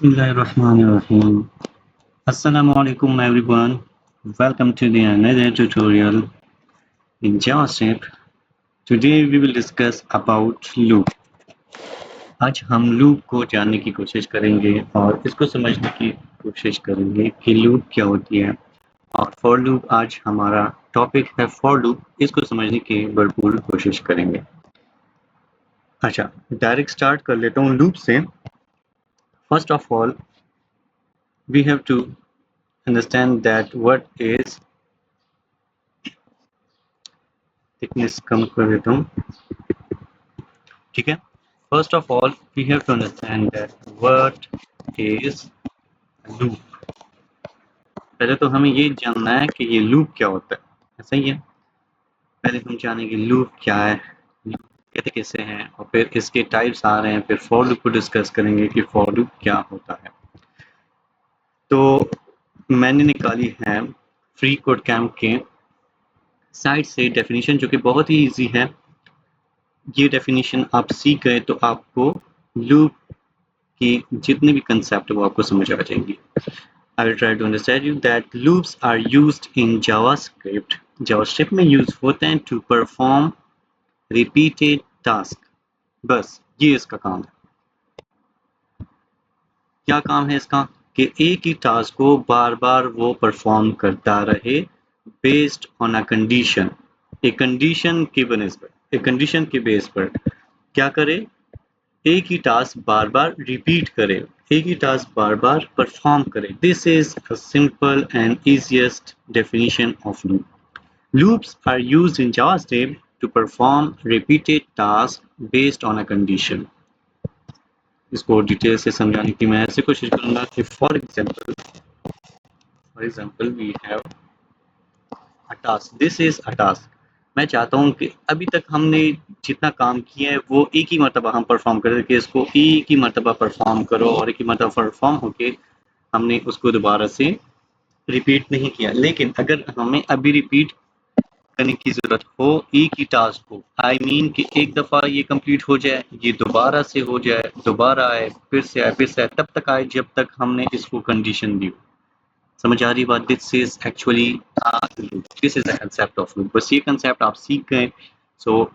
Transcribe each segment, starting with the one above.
Bismillahirrahmanirrahim. Assalamu alaikum everyone. Welcome to the another tutorial in JavaScript. Today we will discuss about loop. आज हम loop को जानने की कोशिश करेंगे और इसको समझने की कोशिश करेंगे कि लूप क्या होती है और फॉर लूप आज हमारा टॉपिक है फॉर लूप, इसको समझने की भरपूर कोशिश करेंगे। अच्छा, डायरेक्ट स्टार्ट कर लेता हूँ लूप से। First of all we have to understand that what is thickness कम कर देता हूँ, ठीक है। First of all we have to understand that what is loop. पहले तो हमें ये जानना है कि ये लूप क्या होता है, ऐसा ही है। पहले हम जानेंगे लूप क्या है, लूप कहते कैसे हैं, और फिर इसके टाइप्स आ रहे हैं, फिर फॉर लूप को डिस्कस करेंगे कि फॉर लूप क्या होता है। तो मैंने निकाली है फ्री कोड कैम्प के साइट से डेफिनेशन, जो कि बहुत ही इजी है। ये डेफिनेशन आप सीख गए तो आपको लूप की जितने भी कंसेप्ट है वो आपको समझ आ जाएंगी। I will try to understand you that loops are used in JavaScript. JavaScript में यूज होते हैं to perform repeated task. बस ये इसका काम है। क्या काम है इसका? कि एक ही टास्क को बार बार वो परफॉर्म करता रहे बेस्ड ऑन अ कंडीशन। एक कंडीशन के बेस पर, एक कंडीशन के बेस पर क्या करे, एक ही टास्क बार बार रिपीट करे, एक ही टास्क बार बार परफॉर्म करे। This is a simple and easiest definition of loop. Loops are used in JavaScript to perform repeated tasks based on a condition. इसको डिटेल से समझाने की मैं ऐसे कोशिश करूंगा कि for example we have a task, this is a task. मैं चाहता हूँ कि अभी तक हमने जितना काम किया है वो एक ही मरतबा हम परफॉर्म करें, कि इसको एक ही मरतबा परफॉर्म करो, और एक ही मरतबा परफॉर्म होके हमने उसको दोबारा से रिपीट नहीं किया। लेकिन अगर हमें अभी रिपीट करने की ज़रूरत हो एक ही टास्क को, आई मीन कि एक दफ़ा ये कंप्लीट हो जाए, ये दोबारा से हो जाए, दोबारा आए, फिर से आए, फिर से आए, तब तक आए जब तक हमने इसको कंडीशन दी हो। समझ आ रही बात? This is actually this is the concept of loop. बस ये कंसेप्ट आप सीख गए सो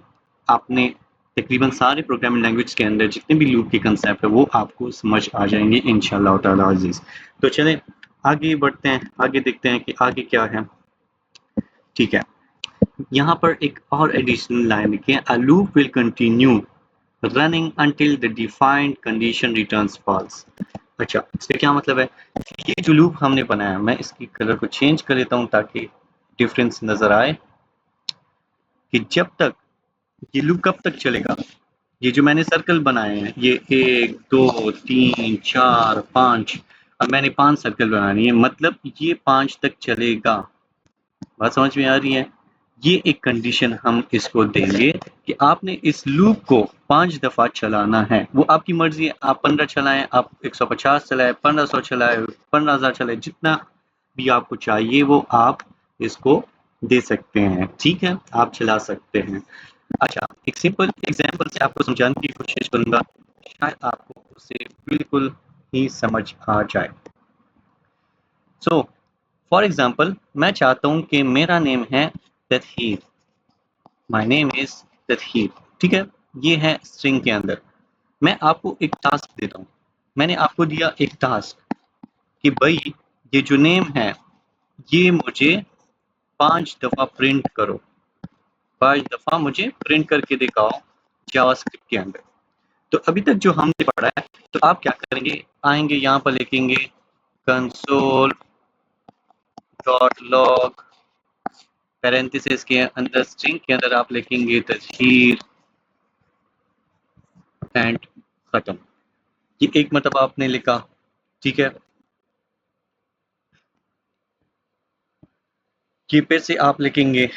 आपने तकरीबन सारे प्रोग्रामिंग लैंग्वेज के अंदर जितने भी लूप के कंसेप्ट है वो आपको समझ आ जाएंगे इंशाल्लाह ताला अजीज। तो चलें आगे बढ़ते हैं, आगे देखते हैं कि आगे क्या है। ठीक है, यहाँ पर एक और एडिशनल लाइन लिखी है, a loop will continue running until the defined condition returns false. अच्छा, इसका क्या मतलब है? ये जो लूप हमने बनाया, मैं इसकी कलर को चेंज कर देता हूँ ताकि डिफरेंस नजर आए कि जब तक ये लूप कब तक चलेगा। ये जो मैंने सर्कल बनाए हैं, ये 1 2 3 4 5, अब मैंने 5 सर्कल बनानी है, मतलब ये 5 तक चलेगा। बात समझ में आ रही है? ये एक कंडीशन हम इसको देंगे कि आपने इस लूप को 5 दफा चलाना है। वो आपकी मर्जी है, आप 15 चलाएं, आप 150 चलाएं, 1500 चलाएं, 15,000 चलाएं, जितना भी आपको चाहिए वो आप इसको दे सकते हैं। ठीक है, आप चला सकते हैं। अच्छा, एक सिंपल एग्जांपल से आपको समझाने की कोशिश करूंगा, शायद आपको उसे बिल्कुल ही समझ आ जाए। सो फॉर एग्जाम्पल मैं चाहता हूं कि मेरा नेम है Tadheer, my name is Tadheer, ठीक है। ये है स्ट्रिंग के अंदर। मैं आपको एक टास्क देता हूं, मैंने आपको दिया एक टास्क कि भाई ये जो नेम है ये मुझे 5 दफा प्रिंट करो, 5 दफा मुझे प्रिंट करके दिखाओ जावास्क्रिप्ट के अंदर। तो अभी तक जो हमने पढ़ा है, तो आप क्या करेंगे, आएंगे यहाँ पर लिखेंगे कंसोल डॉट लॉग, पैरेंथेसिस के अंदर स्ट्रिंग के अंदर आप लिखेंगे तदहीर एंड खत्म। ये एक मतलब आपने लिखा, ठीक है। कि फिर से आप लिखेंगे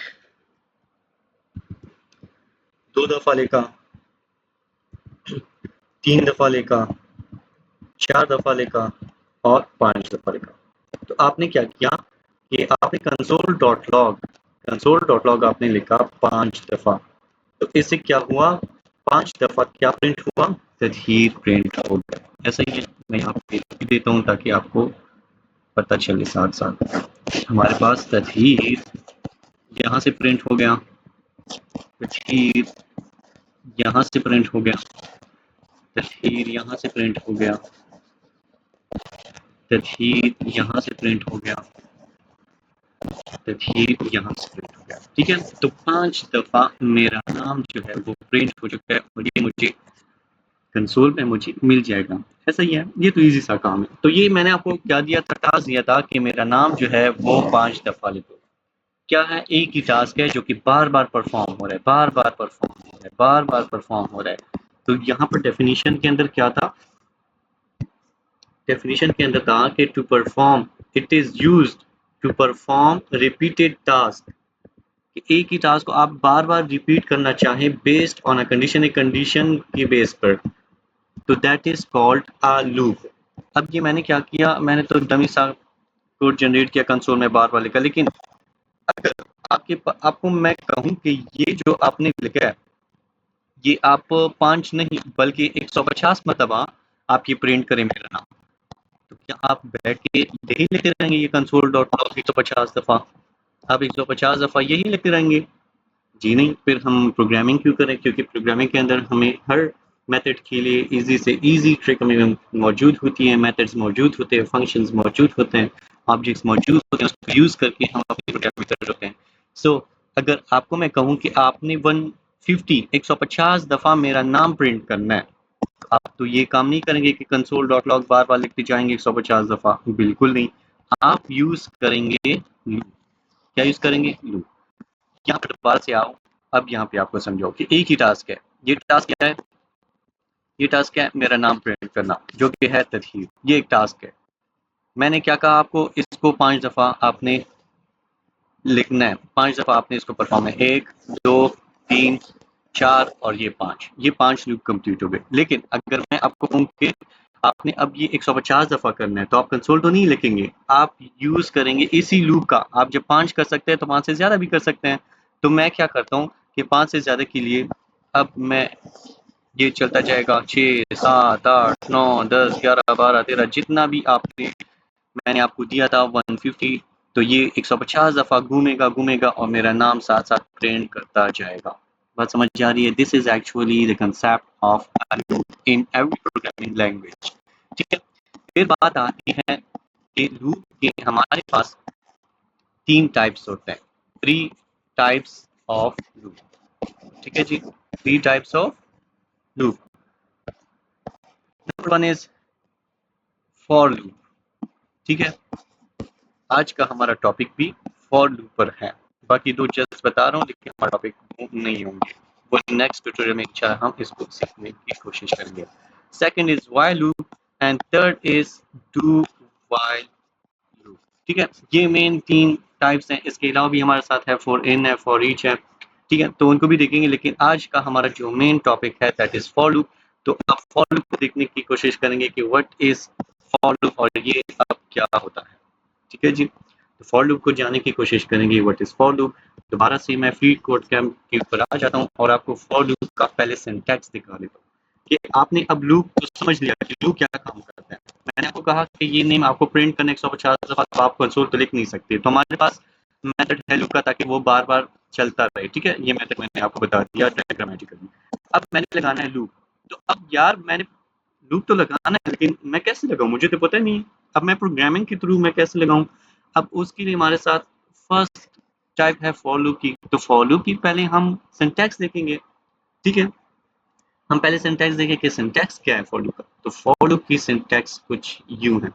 2 दफा लिखा, 3 दफा लिखा, 4 दफा लिखा और 5 दफा लिखा। तो आपने क्या किया कि आपने कंसोल डॉट लॉग आपने लिखा 5 दफा। तो इससे क्या हुआ, 5 दफा क्या प्रिंट हुआ, तदहीर प्रिंट हो गया। ऐसा ही है, मैं यहाँ पे लिख देता हूँ ताकि आपको पता चले साथ साथ। हमारे पास तथहीर यहाँ से प्रिंट हो गया, तथहीर यहाँ से प्रिंट हो गया, तथहीर यहाँ से प्रिंट हो गया, तथहीर यहाँ से प्रिंट हो गया, तथहीर यहाँ से प्रिंट हो गया। ठीक है, तो 5 दफा मेरा नाम जो है वो प्रिंट हो चुका है और ये मुझे कंसोल में मुझे मिल जाएगा। ऐसा ही है, ये तो इजी सा काम है। तो ये मैंने आपको क्या दिया था, टास्क दिया था कि मेरा नाम जो है वो 5 दफा लिखो। क्या है, एक ही टास्क है जो कि बार बार परफॉर्म हो रहा है, बार बार परफॉर्म हो रहा है, बार बार परफॉर्म हो रहा है। तो यहाँ पर डेफिनेशन के अंदर क्या था, डेफिनेशन के अंदर था कि to perform, it is used to perform repeated task, कि एक ही टास्क को आप बार बार रिपीट करना चाहें बेस्ड ऑन अ कंडीशन, एक कंडीशन के बेस पर, तो that is called a loop. अब ये मैंने क्या किया, मैंने तो डमी सा कोड जनरेट किया कंसोल में बार बार लिखा, लेकिन अगर आपको मैं कहूँ कि ये जो आपने लिखा है ये आप 5 नहीं बल्कि 150 मरतबा आप ये प्रिंट करें मेरा नाम, तो क्या आप बैठ के यही लिखते रहेंगे ये कंसोल डॉट लॉग 150 दफ़ा? आप 150 दफ़ा यही लिखते रहेंगे? जी नहीं, फिर हम प्रोग्रामिंग क्यों करें? क्योंकि प्रोग्रामिंग के अंदर हमें हर मेथड के लिए ईज़ी से ईज़ी ट्रिक हमें मौजूद होती है, मेथड्स मौजूद होते हैं, फंक्शंस मौजूद होते हैं, ऑब्जेक्ट्स मौजूद होते हैं, उसको यूज़ करके हम अपनी प्रोग्रामिंग कर सकते हैं। सो अगर आपको मैं कहूँ कि आपने 150 दफ़ा मेरा नाम प्रिंट करना है, आप तो ये काम नहीं करेंगे कि कंसोल डॉट लॉग बार बार लिखते जाएंगे 150 दफ़ा, बिल्कुल नहीं। आप यूज़ करेंगे लूप। क्या यूज़ करेंगे? लूप। यहाँ पर दोबारा से आओ, अब यहाँ पे आपको समझाओ कि एक ही टास्क है। ये टास्क क्या है? ये टास्क है मेरा नाम प्रिंट करना, जो कि है तथहीर। ये एक टास्क है। मैंने क्या कहा आपको, इसको 5 दफ़ा आपने लिखना है, 5 दफ़ा आपने इसको परफॉर्म है, 1 2 3 4 और ये 5, ये 5 लूप कंप्लीट हो गए। लेकिन अगर मैं आपको कहूँ कि आपने अब ये 150 दफ़ा करना है, तो आप कंसोल तो नहीं लिखेंगे, आप यूज़ करेंगे इसी लूप का। आप जब 5 कर सकते हैं तो 5 से ज़्यादा भी कर सकते हैं। तो मैं क्या करता हूँ कि 5 से ज़्यादा के लिए अब मैं ये चलता जाएगा 6 7 8 9 10 11 12 13, जितना भी आपने मैंने आपको दिया था 150, तो ये 150 दफ़ा घूमेगा घूमेगा और मेरा नाम साथ साथ प्रिंट करता जाएगा। बात समझ आ रही है? This is actually the concept of a loop in every programming language. ठीक है, फिर बात आती है कि लूप के हमारे पास 3 टाइप्स होते हैं, 3 टाइप्स ऑफ लूप। ठीक है जी, 3 types of loop. Number 1 is for loop. ठीक है, आज का हमारा टॉपिक भी फॉर लूप पर है। बाकी 2 जस्ट बता रहा हूँ, लेकिन हमारा टॉपिक नहीं होंगे, वो नेक्स्ट ट्यूटोरियल में इंशाल्लाह हम इसको सीखने की कोशिश करेंगे। Second is while loop and third is do while loop. ठीक है, ये मेन 3 टाइप्स हैं। इसके अलावा भी हमारे साथ है फॉर इन है, फॉर ईच है। ठीक है, तो उनको भी देखेंगे, लेकिन आज का हमारा जो मेन टॉपिक है दैट इज फॉर लूप। तो अब फॉर लूप को देखने की कोशिश करेंगे कि व्हाट इज फॉर लूप और ये अब क्या होता है। ठीक है जी, तो फॉर लूप को जानने की कोशिश करेंगे, व्हाट इज फॉर लूप। दोबारा से मैं फ्री कोड कैम्प के ऊपर आ जाता हूँ और आपको फॉर लूप का पहले सिंटैक्स दिखा देता हूँ कि आपने अब लूप को समझ लिया कि लूप क्या काम करता है। मैंने आपको कहा कि ये नेम आपको प्रिंट करने 150 दफा, तो आप कंसोल तो लिख नहीं सकते, तो हमारे पास मेथड है लूप का, ताकि वो बार बार चलता रहे। ठीक है, ये मेथड मैंने आपको बता दिया डायग्रामेटिकली। अब मैंने लगाना है लूप, तो अब यार मैंने लूप तो लगाना है, लेकिन मैं कैसे लगाऊं, मुझे तो पता नहीं है। अब मैं प्रोग्रामिंग के थ्रू मैं कैसे लगाऊं? अब उसके लिए हमारे साथ फर्स्ट टाइप है फॉर लूप की। तो फॉर लूप की पहले हम सिंटैक्स देखेंगे। ठीक है, हम पहले सिंटैक्स देखें कि सिंटैक्स क्या है फॉर लूप का। तो फॉर लूप की सिंटैक्स कुछ यूं है।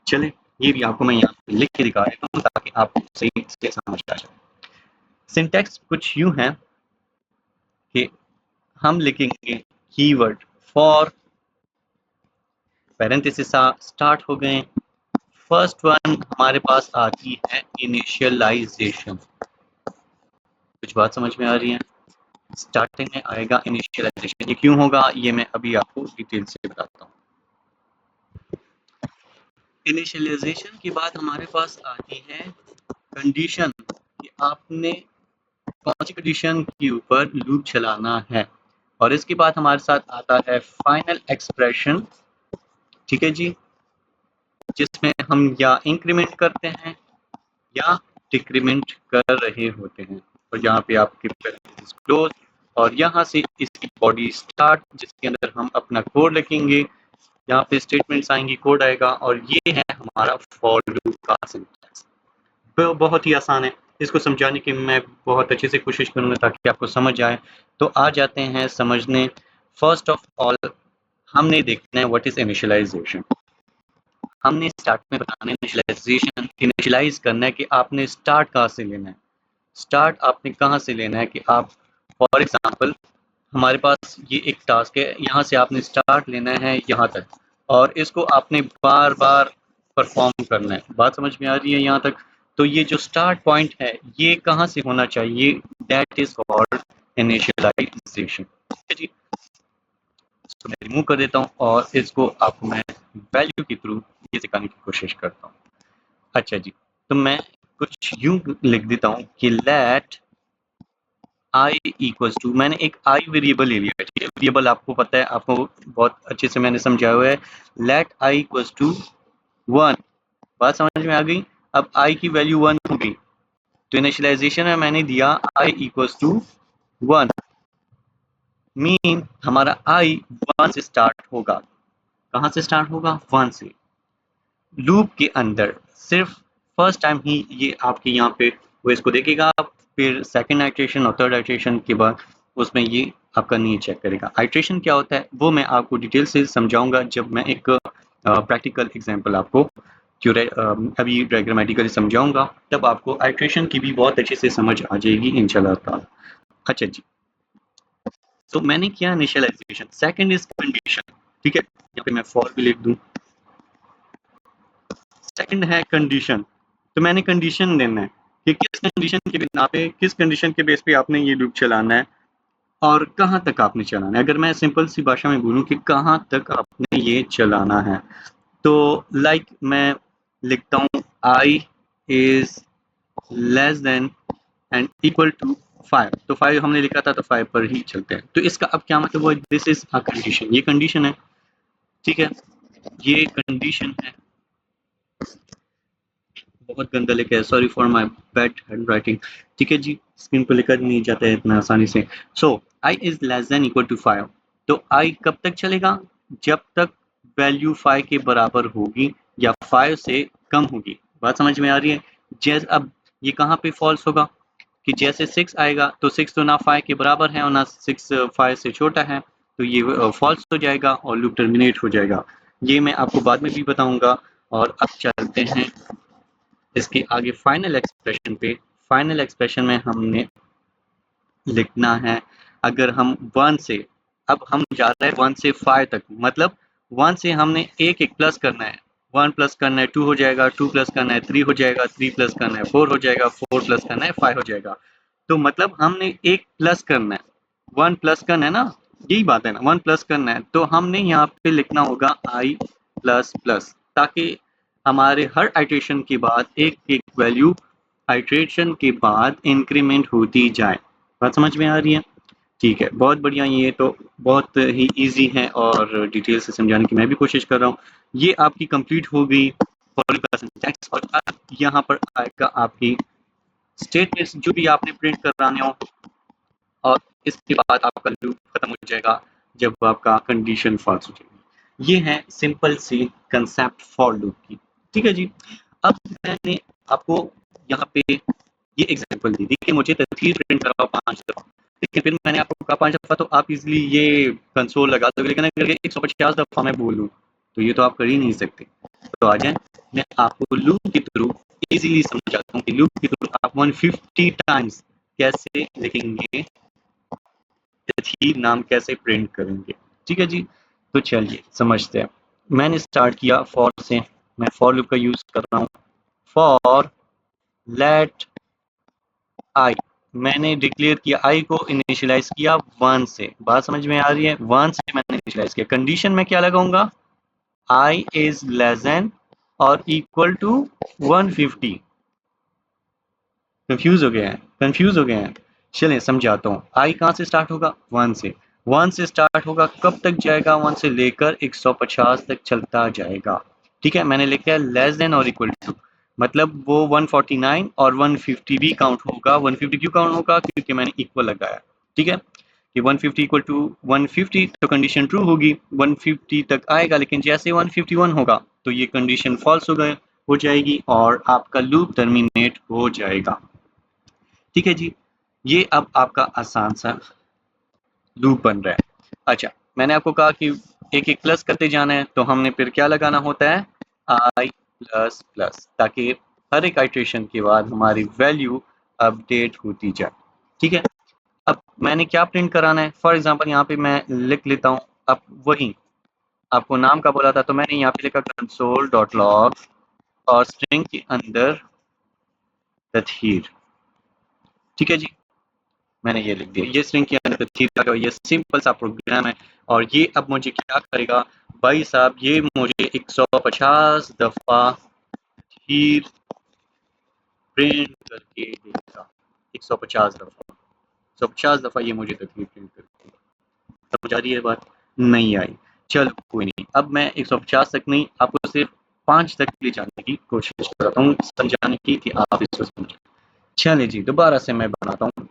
चले, ये भी आपको मैं यहाँ पे लिख के दिखा देता हूँ ताकि आपको सही से समझ आ जाए। सिंटैक्स कुछ यूं है कि हम लिखेंगे कीवर्ड फॉर, पैरेंथेसिस स्टार्ट हो गए। फर्स्ट वन हमारे पास आती है इनिशियलाइजेशन। कुछ बात समझ में आ रही है? स्टार्टिंग में आएगा इनिशियलाइजेशन। ये क्यों होगा, ये मैं अभी आपको डिटेल से बताता हूँ। इनिशियलाइजेशन के बाद हमारे पास आती है कंडीशन, कि आपने कौन सी कंडीशन के ऊपर लूप चलाना है। और इसके बाद हमारे साथ आता है फाइनल एक्सप्रेशन। ठीक है जी, जिसमें हम या इंक्रीमेंट करते हैं या डिक्रीमेंट कर रहे होते हैं। और यहाँ पे आपके क्लोज और यहाँ से इसकी बॉडी स्टार्ट, जिसके अंदर हम अपना कोड लिखेंगे। यहाँ पे स्टेटमेंट्स आएंगी, कोड आएगा, और ये है हमारा फॉर लूप का सिंटैक्स। बहुत ही आसान है, इसको समझाने की मैं बहुत अच्छे से कोशिश करूंगा ताकि आपको समझ आए। तो आ जाते हैं समझने। फर्स्ट ऑफ ऑल हमने देखना है व्हाट इज इनिशियलाइजेशन। हमने स्टार्ट में बताना है इनिशियलाइजेशन, इनिशियलाइज करना है कि आपने स्टार्ट कहाँ से लेना है। स्टार्ट आपने कहाँ से लेना है कि आप, फॉर एग्जांपल हमारे पास ये एक टास्क है, यहाँ से आपने स्टार्ट लेना है यहाँ तक, और इसको आपने बार बार परफॉर्म करना है। बात समझ में आ रही है यहाँ तक? तो ये जो स्टार्ट पॉइंट है ये कहाँ से होना चाहिए, दैट इज कॉल्ड इनिशियलाइजेशन। ठीक है जी, इसको मैं रिमूव कर देता हूँ और इसको आपको मैं वैल्यू के थ्रू ये सिखाने की कोशिश करता हूँ। अच्छा जी, तो मैं कुछ यूं लिख देता हूँ कि लेट आई इक्वल्स टू, मैंने एक आई वेरिएबल ले लिया है। ठीक है, वेरिएबल आपको पता है, आपको बहुत अच्छे से मैंने समझाया हुआ है। Let I equals to 1। बात समझ में आ गई? अब आई की वैल्यू 1 हो गई, तो इनिशियलाइजेशन में मैंने दिया आई इक्वल्स टू 1, मीन हमारा आई 1 से स्टार्ट होगा। कहाँ से स्टार्ट होगा? 1 से। लूप के अंदर सिर्फ फर्स्ट टाइम ही ये आपके यहाँ पे वो इसको देखेगा, फिर सेकंड आइट्रेशन और थर्ड आइट्रेशन के बाद उसमें ये आपका नहीं चेक करेगा। आइट्रेशन क्या होता है वो मैं आपको डिटेल से समझाऊंगा जब मैं एक प्रैक्टिकल एग्जांपल आपको अभी डायग्रामेटिकली समझाऊंगा, तब आपको आइट्रेशन की भी बहुत अच्छे से समझ आ जाएगी इंशाल्लाह ताला। अच्छा जी, तो मैंने किया इनिशियलाइजेशन। Second is condition. ठीक है, यहाँ पे मैं फॉर भी लिख दूं। सेकंड है कंडीशन। तो मैंने कंडीशन देना है कि किस कंडीशन के बिना पे, किस कंडीशन के बेस पे आपने ये लूप चलाना है और कहाँ तक आपने चलाना है। अगर मैं सिंपल सी भाषा में बोलूँ कि कहाँ तक आपने ये चलाना है, तो लाइक मैं लिखता हूँ I is less than and equal to 5। तो 5 हमने लिखा था, तो 5 पर ही चलते हैं। तो इसका अब क्या मतलब हुआ? दिस इज अ कंडीशन, ये कंडीशन है। ठीक है, ये कंडीशन है। बहुत गंदा लिखा है, sorry for my bad hand writing. ठीक है जी, स्क्रीन पर लिखा नहीं जाता है इतना आसानी से। So I is less than equal to 5। तो आई कब तक चलेगा? जब तक वैल्यू 5 के बराबर होगी या 5 से कम होगी। बात समझ में आ रही है? जैसे अब ये कहाँ पे फॉल्स होगा कि जैसे 6 आएगा तो 6 तो ना 5 के बराबर है और ना 6 5 से छोटा है, तो ये फॉल्स हो जाएगा और लूप टर्मिनेट हो जाएगा। ये मैं आपको बाद में भी बताऊंगा। और अब चलते हैं इसके आगे फाइनल एक्सप्रेशन पे। फाइनल एक्सप्रेशन में हमने लिखना है, अगर हम 1 से, अब हम जा रहे हैं 1 से 5 तक, मतलब 1 से हमने एक एक प्लस करना है। 1 प्लस करना है 2 हो जाएगा, 2 प्लस करना है 3 हो जाएगा, 3 प्लस करना है 4 हो जाएगा, 4 प्लस करना है 5 हो जाएगा। तो मतलब हमने एक प्लस करना है, 1 प्लस करना है ना, यही बात है ना, 1 प्लस करना है। तो हमने यहाँ पे लिखना होगा आई प्लस प्लस, ताकि हमारे हर आइट्रेशन के बाद एक एक वैल्यू आइट्रेशन के बाद इंक्रीमेंट होती जाए। बात समझ में आ रही है? ठीक है, बहुत बढ़िया। ये तो बहुत ही इजी है और डिटेल से समझाने की मैं भी कोशिश कर रहा हूँ। ये आपकी कंप्लीट हो गई फॉर का सिंटैक्स, और अब यहाँ पर आएगा आपकी स्टेटमेंट्स जो भी आपने प्रिंट कराने हो, और इसके बाद आपका लूप खत्म हो जाएगा जब आपका कंडीशन फॉल्स हो जाएगी। ये है सिंपल सी कंसेप्ट फॉर लूप की। ठीक है जी, अब मैंने आपको यहाँ पे ये एग्जांपल दी कि मुझे तस्वीर प्रिंट कराओ 5 दफा, लेकिन फिर मैंने आपको कहा 5 दफा तो आप इजीली ये कंसोल लगा दोगे, लेकिन अगर 150 दफा मैं बोलूँ तो ये तो आप कर ही नहीं सकते। तो आ जाए, मैं आपको लूप के थ्रू इजीली समझाता हूँ कि लूप के थ्रू आप 150 टाइम्स कैसे लिखेंगे, तस्वीर नाम कैसे प्रिंट करेंगे। ठीक है जी, तो चलिए समझते हैं। मैंने स्टार्ट किया फॉर से, मैं फॉर लूप का यूज कर रहा हूँ। फॉर लेट आई, मैंने डिक्लेयर किया आई को, इनिशियलाइज किया 1 से। बात समझ में आ रही है? 1 से मैंने इनिशियलाइज किया। कंडीशन में क्या लगाऊंगा? आई इज लेस देन और इक्वल टू 150। कंफ्यूज हो गए हैं? कंफ्यूज हो गए हैं? चलिए समझाता हूँ। आई कहाँ से स्टार्ट होगा? 1 से। 1 से स्टार्ट होगा, कब तक जाएगा? 1 से लेकर 150 तक चलता जाएगा। ठीक है, मैंने लिखा है लेस देन और इक्वल टू, मतलब वो 149 और 150 भी काउंट होगा। 150 क्यों काउंट होगा? क्योंकि मैंने इक्वल लगाया। ठीक है, कि 150 इक्वल टू 150 तो कंडीशन ट्रू होगी, 150 तक आएगा, लेकिन जैसे 151 होगा तो ये कंडीशन फॉल्स हो जाएगी और आपका लूप टर्मिनेट हो जाएगा। ठीक है जी, ये अब आपका आसान सा लूप बन रहा है। अच्छा, मैंने आपको कहा कि एक एक प्लस करते जाना है, तो हमने फिर क्या लगाना होता है? आई प्लस प्लस, ताकि हर एक आइट्रेशन के बाद हमारी वैल्यू अपडेट होती जाए। ठीक है, अब मैंने क्या प्रिंट कराना है? फॉर एग्जांपल यहाँ पे मैं लिख लेता हूँ, अब वही आपको नाम का बोला था तो मैंने यहाँ पे लिखा कंसोल डॉट लॉग और स्ट्रिंग के अंदर तथहीर। ठीक है जी, मैंने ये लिख दिया, ये स्ट्रिंग के अंदर तथहीर, ये सिंपल सा प्रोग्राम है। और ये अब मुझे क्या करेगा भाई साहब? ये मुझे 150 दफा तथहीर प्रिंट करके देगा। 150 दफा, 150 दफा ये मुझे तथहीर प्रिंट करके। समझ आ रही है बात? नहीं आई? चलो कोई नहीं, अब मैं 150 तक नहीं, आपको सिर्फ 5 तक ले जाने की कोशिश करता हूँ, समझाने की, कि आप इसको समझें। चलिए जी, दोबारा से मैं बनाता हूँ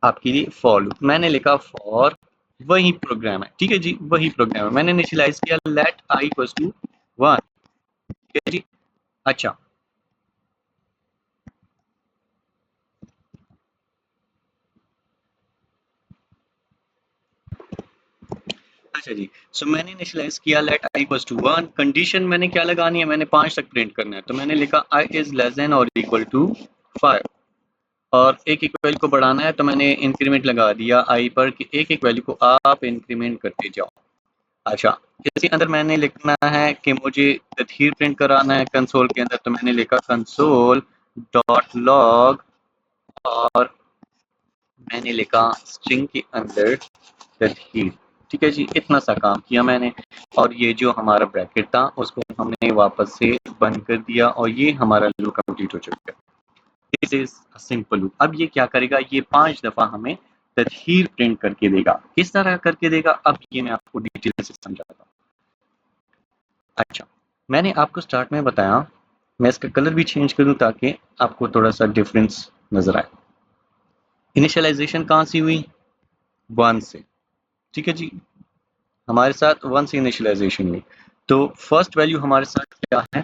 आपके लिए फॉर लूप। मैंने लिखा फॉर, वही प्रोग्राम है। ठीक है जी, वही प्रोग्राम है। मैंने इनिशियलाइज किया लेट आई इक्वल्स टू 1। ठीक है जी, अच्छा अच्छा जी, सो मैंने इनिशियलाइज किया let I equals to 1। Condition मैंने क्या लगानी है? मैंने 5 तक प्रिंट करना है, तो मैंने लिखा आई इज लेस देन और इक्वल टू 5। और एक एक वैल्यू को बढ़ाना है, तो मैंने इंक्रीमेंट लगा दिया आई पर, कि एक एक वैल्यू को आप इंक्रीमेंट करते जाओ। अच्छा, इसके अंदर मैंने लिखना है कि मुझे तथहीर प्रिंट कराना है कंसोल के अंदर, तो मैंने लिखा कंसोल डॉट लॉग और मैंने लिखा स्ट्रिंग के अंदर तथहीर। ठीक है जी, इतना सा काम किया मैंने, और ये जो हमारा ब्रैकेट था उसको हमने वापस से बंद कर दिया और ये हमारा लूप कंप्लीट हो चुका है। This is a simple loop. अब ये क्या करेगा? ये 5 दफा हमें तथहीर प्रिंट करके देगा। किस तरह करके देगा? अब ये मैं आपको डिटेल से समझाता हूँ। अच्छा, मैंने आपको स्टार्ट में बताया, मैं इसका कलर भी चेंज करूँ ताकि आपको थोड़ा सा डिफरेंस नजर आए। इनिशियलाइजेशन कहाँ से हुई? 1 से। ठीक है जी, हमारे साथ 1 से इनिशियलाइजेशन हुई, तो फर्स्ट वैल्यू हमारे साथ क्या है?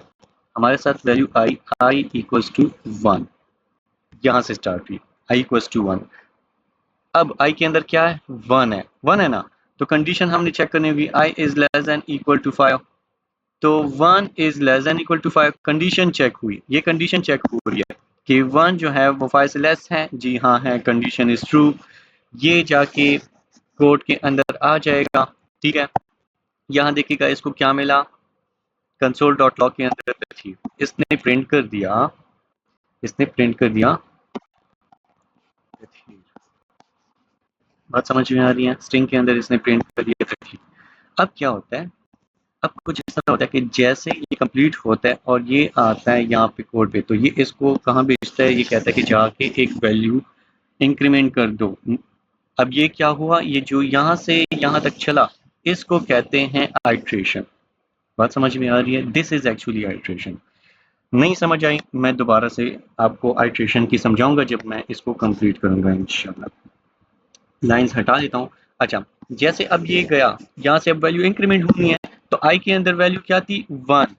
हमारे साथ वैल्यू आई इक्वल्स टू 1, यहाँ से स्टार्ट हुई, आई इक्वल्स टू 1। अब आई के अंदर क्या है? 1 है, 1 है ना, तो कंडीशन हमने चेक करनी होगी, I is less than equal to 5। तो 1 is less than equal to 5, कंडीशन चेक हुई, ये कंडीशन चेक हो रही है कि 1 जो है वो 5 से लेस है। जी हाँ है, कंडीशन इज ट्रू। ये जाके कोड के अंदर आ जाएगा। ठीक है, यहाँ देखिएगा इसको क्या मिला, कंसोल डॉट लॉग के अंदर थी, इसने प्रिंट कर दिया, इसने प्रिंट कर दिया। बात समझ में आ रही है? स्ट्रिंग के अंदर इसने प्रिंट कर दिया। अब क्या होता है? अब कुछ ऐसा होता है कि जैसे ये कंप्लीट होता है और ये आता है यहाँ पे कोड पे, तो ये इसको कहाँ भेजता है? ये कहता है कि जाके एक वैल्यू इंक्रीमेंट कर दो। अब ये क्या हुआ? ये जो यहाँ से यहाँ तक चला, इसको कहते हैं आइट्रेशन। बात समझ में आ रही है? This is actually iteration. नहीं समझ आई? मैं दोबारा से आपको आइट्रेशन की समझाऊंगा जब मैं इसको कंप्लीट करूंगा इंशाल्लाह। लाइंस हटा देता हूँ। अच्छा, जैसे अब ये गया, यहाँ से अब वैल्यू इंक्रीमेंट होनी है, तो आई के अंदर वैल्यू क्या थी? 1।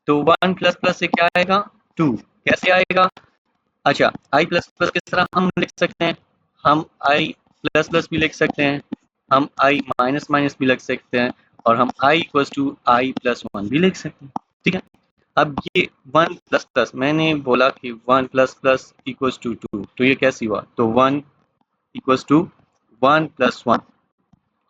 तो 1 प्लस प्लस से क्या आएगा? 2। कैसे आएगा? अच्छा, आई प्लस प्लस किस तरह हम लिख सकते हैं? हम आई प्लस प्लस भी लिख सकते हैं, हम आई माइनस माइनस भी लिख सकते हैं, और हम आई इक्वल्स टू आई प्लस 1 भी लिख सकते हैं। ठीक है, अब ये 1 प्लस प्लस, मैंने बोला कि 1 प्लस प्लस इक्वल्स टू 2, तो ये कैसे हुआ? तो 1 इक्वल्स टू 1 प्लस 1,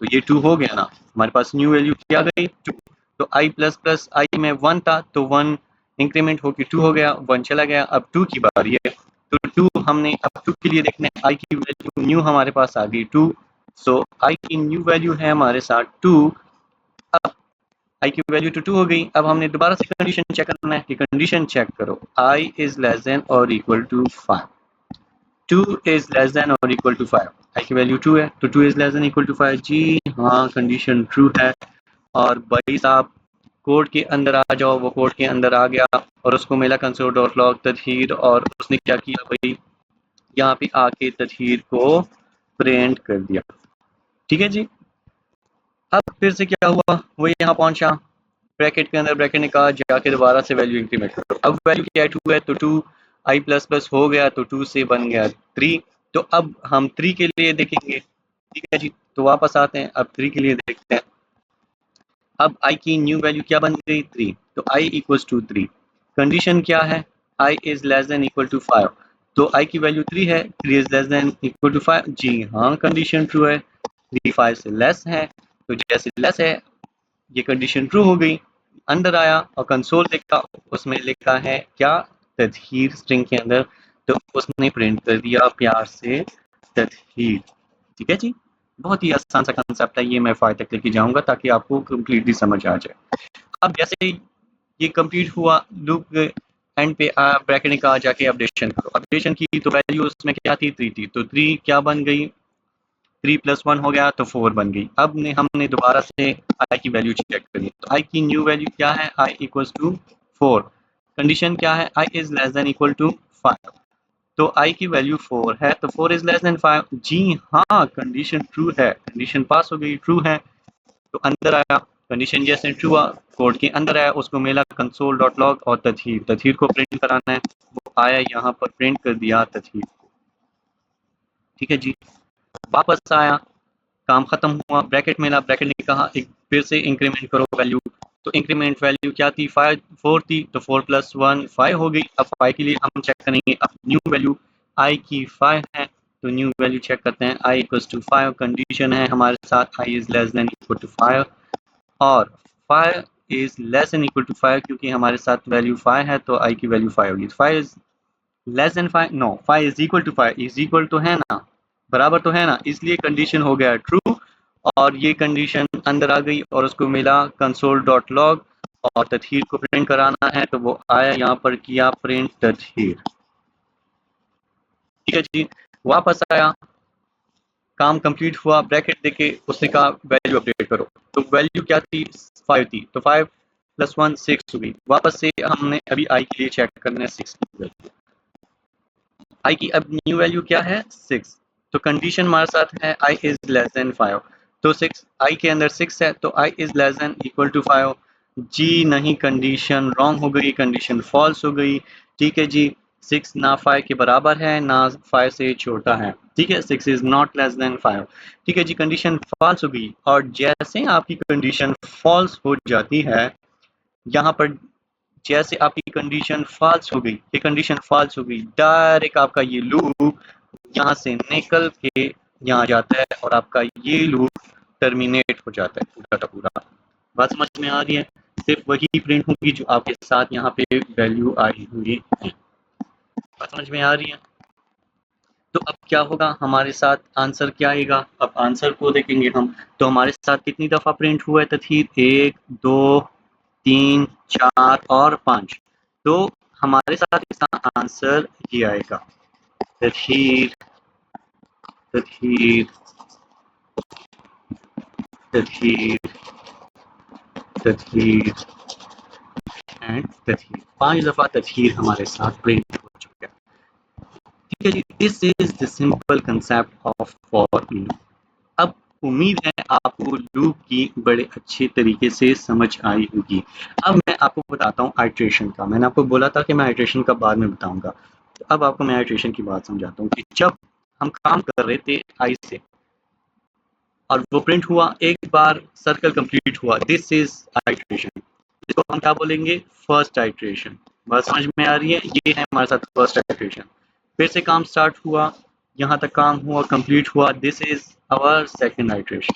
तो ये 2 हो गया ना, हमारे पास न्यू वैल्यू क्या गई? 2। तो आई प्लस प्लस आई में 1 था, तो 1 इंक्रीमेंट होकर 2 हो गया, 1 चला गया, अब 2 की बारी है। तो 2 हमने अब 2 के लिए देखना है, आई की वैल्यू न्यू हमारे पास आ गई 2। सो आई की न्यू वैल्यू है हमारे साथ 2। अब आई की वैल्यू तो 2 हो गई, अब हमने दोबारा से कंडीशन चेक करना है कि कंडीशन चेक करो, आई इज लेस देन और equal to 5। 2 is less than और इक्वल टू 5, आई की वैल्यू 2 है, तो 2 is less than equal to 5। जी हाँ कंडीशन ट्रू है, और भाई साहब कोड के अंदर आ जाओ, वो कोड के अंदर आ गया और उसको मिला कंसोल डॉट लॉग तदहीर, और उसने क्या किया भाई, यहाँ पे आके तदहीर को प्रिंट कर दिया। ठीक है जी। अब फिर से क्या हुआ, वो यहाँ पहुंचा, ब्रैकेट के अंदर ब्रैकेट ने कहा जाके दोबारा से वैल्यू इंक्रीमेंट करो। अब वैल्यू क्या है, 2 है तो 2 आई प्लस प्लस हो गया तो 2 से बन गया 3। तो अब हम 3 के लिए देखेंगे। ठीक है जी, तो वापस आते हैं, अब 3 के लिए देखते हैं। अब i की न्यू वैल्यू क्या बन गई, 3। तो i इक्वल्स टू 3। कंडीशन क्या है, i is less than equal to 5। तो i की वैल्यू 3 है, 3 is less than equal to 5। जी हाँ कंडीशन ट्रू है, 3 5 से लेस है। तो जैसे लेस है ये कंडीशन ट्रू हो गई। अंदर आया और कंसोल देखा, उसमें लिखा है क्या, तदहीर स्ट्रिंग के अंदर। तो उसने प्रिंट कर दिया प्यार से तदहीर। ठीक है जी, बहुत ही आसान सा कंसेप्ट है ये, मैं फाइल तक लेके जाऊंगा ताकि आपको कम्प्लीटली समझ आ जाए। अब जैसे ये कंप्लीट हुआ, लूप एंड पे ब्रैकेट ने कहा जाके अपडेशन करो। अपडेशन की तो वैल्यू उसमें क्या थी, 3 थी, तो 3 क्या बन गई, 3 + 1 हो गया तो 4 बन गई। अब हमने दोबारा से आई की वैल्यू चेक करी, तो आई की न्यू वैल्यू क्या है, आई इक्वल्स टू 4। कंडीशन क्या है, I is less than equal to 5। तो आई की वैल्यू 4 है, तो 4 इज लेस देन 5। जी हाँ कंडीशन ट्रू है, कंडीशन पास हो गई, ट्रू है। तो अंदर आया, कंडीशन जैसे ट्रू हुआ, कोड के अंदर आया, उसको मिला कंसोल डॉट लॉग और तदहीर, तदहीर को प्रिंट कराना है, वो आया यहाँ पर प्रिंट कर दिया तदहीर। ठीक है जी, वापस आया, काम खत्म हुआ, ब्रैकेट मिला, ब्रैकेट ने कहा एक फिर से इंक्रीमेंट करो वैल्यू। तो इंक्रीमेंट वैल्यू क्या थी, 5 4 थी, तो 4 + 1 5 हो गई। अब 5 के लिए हम चेक करेंगे, अब न्यू वैल्यू आई की 5 है, तो न्यू वैल्यू चेक करते हैं, आई इक्वल्स टू 5। कंडीशन है हमारे साथ I is less than equal to 5, और 5 is less than equal to 5, क्योंकि हमारे साथ वैल्यू 5 है तो आई की वैल्यू 5 होगी। 5 is less than 5, no 5 is equal to 5, is equal तो है ना, बराबर तो है ना, इसलिए कंडीशन हो गया ट्रू। और ये कंडीशन अंदर आ गई और उसको मिला कंसोल डॉट लॉग और तदहीर को प्रिंट कराना है, तो वो आया यहाँ पर किया प्रिंट तदहीर। ठीक है जी, वापस आया, काम कंप्लीट हुआ, ब्रैकेट देके उसने कहा वैल्यू अपडेट करो। तो वैल्यू क्या थी, 5 थी, तो 5 + 1 6 हुई। वापस से हमने अभी आई के लिए चेक करना है 6 की वैल्यू। आई की अब न्यू वैल्यू क्या है, 6। तो कंडीशन हमारे साथ है आई इज लेस देन 5। तो 6 आई के अंदर 6 है, तो I is less than equal to 5। जी नहीं, कंडीशन रॉन्ग हो गई, कंडीशन फॉल्स हो गई। ठीक है जी, 6 ना 5 के बराबर है ना 5 से छोटा है। ठीक है, 6 इज नॉट लेस देन 5। ठीक है जी, कंडीशन फॉल्स हो गई, और जैसे आपकी कंडीशन फॉल्स हो जाती है, यहाँ पर जैसे आपकी कंडीशन फॉल्स हो गई, ये कंडीशन फॉल्स हो गई, डायरेक्ट आपका ये लूप यहाँ से निकल के यहाँ जाता है और आपका ये लूप टर्मिनेट हो जाता है पूरा का पूरा। बात समझ में आ रही है, सिर्फ वही प्रिंट होगी जो आपके साथ यहाँ पे वैल्यू आई हुई है। बात समझ में आ रही है। तो अब क्या होगा, हमारे साथ आंसर क्या आएगा, अब आंसर को देखेंगे हम। तो हमारे साथ कितनी दफा प्रिंट हुआ है तथहीर, 1 2 3 4 और 5। तो हमारे साथ इसका आंसर ये आएगा, तथहीर तथहीर तथहीर तथहीर एंड तथहीर। 5 दफा तथहीर हमारे साथ प्रिंट हो चुका है। ठीक है जी, this is the simple concept of for loop. अब उम्मीद है आपको लूप की बड़े अच्छे तरीके से समझ आई होगी। अब मैं आपको बताता हूँ आइट्रेशन का। मैंने आपको बोला था कि मैं आइट्रेशन का बाद में बताऊंगा, तो अब आपको मैं आइट्रेशन की बात समझाता हूँ कि जब हम काम कर रहे थे आई से और वो प्रिंट हुआ, एक बार सर्कल कंप्लीट हुआ, दिस इज आइट्रेशन। इसको हम क्या बोलेंगे, फर्स्ट आइट्रेशन। बात समझ में आ रही है, ये है हमारे साथ फर्स्ट आइट्रेशन। फिर से काम स्टार्ट हुआ, यहाँ तक काम हुआ, कंप्लीट हुआ, this is our second iteration.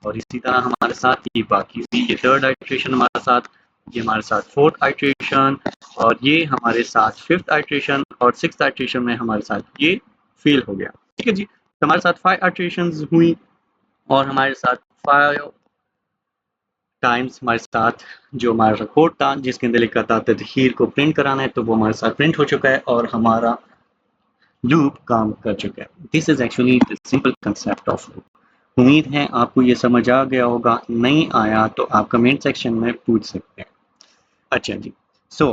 और इसी तरह हमारे साथ ये बाकी हुई, ये थर्ड आइट्रेशन हमारे साथ, ये हमारे साथ फोर्थ आइट्रेशन, और ये हमारे साथ फिफ्थ आइट्रेशन, और सिक्स्थ आइट्रेशन में हमारे साथ ये फेल हो गया। ठीक है जी, तो हमारे साथ 5 आइट्रेशन हुई, और हमारे साथ 5 टाइम्स हमारे साथ जो हमारा कोड था जिसके अंदर लिखा था तदहीर को प्रिंट कराना है, तो वो हमारे साथ प्रिंट हो चुका है और हमारा लूप काम कर चुका है। This is actually the simple concept of loop. उम्मीद है आपको ये समझ आ गया होगा, नहीं आया तो आप कमेंट सेक्शन में पूछ सकते हैं। अच्छा जी, सो